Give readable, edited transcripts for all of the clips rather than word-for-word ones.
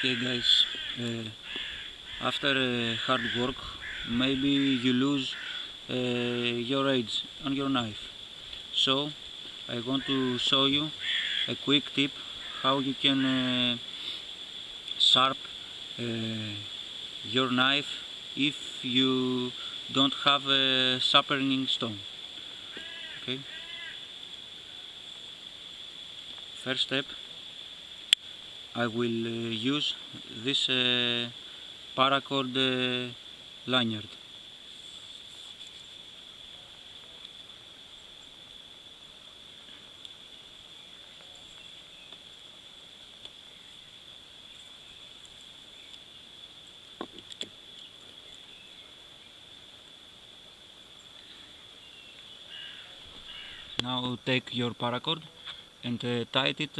Okay guys, after hard work maybe you lose your edge on your knife, so I want to show you a quick tip how you can sharp your knife if you don't have a sharpening stone. Okay, first step, I will use this paracord lanyard. Now take your paracord and tie it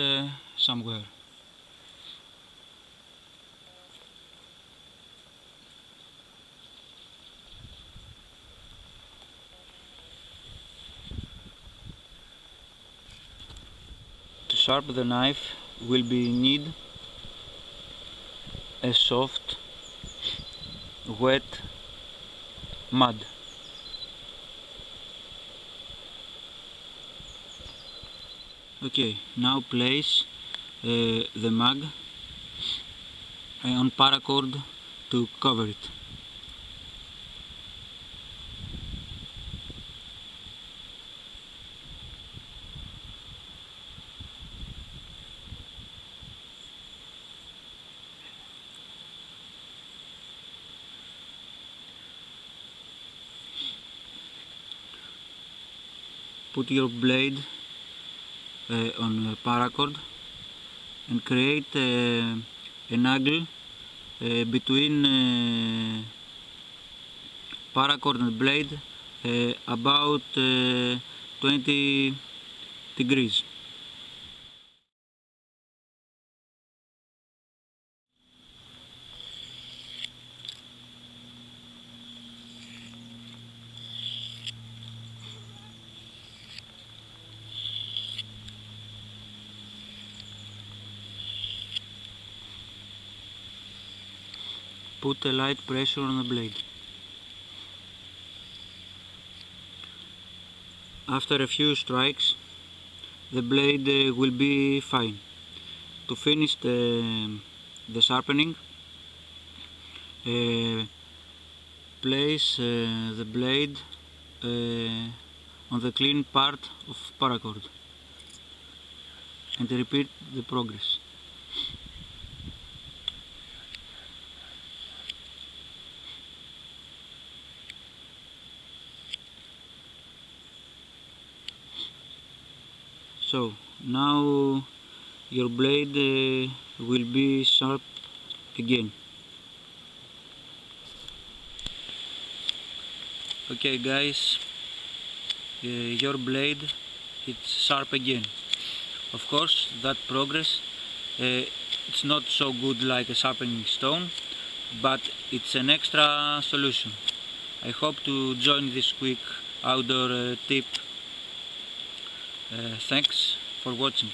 somewhere. To sharpen the knife will be need a soft, wet mud. Okay, now place the mug on paracord to cover it. Put your blade on paracord and create an angle between paracord and blade about 20 degrees. Put a light pressure on the blade. After a few strikes, the blade will be fine. To finish the sharpening, place the blade on the clean part of paracord and repeat the progress. So now your blade will be sharp again. Okay guys, your blade is sharp again. Of course that progress it's not so good like a sharpening stone, but it's an extra solution. I hope to join this quick outdoor tip. Thanks for watching.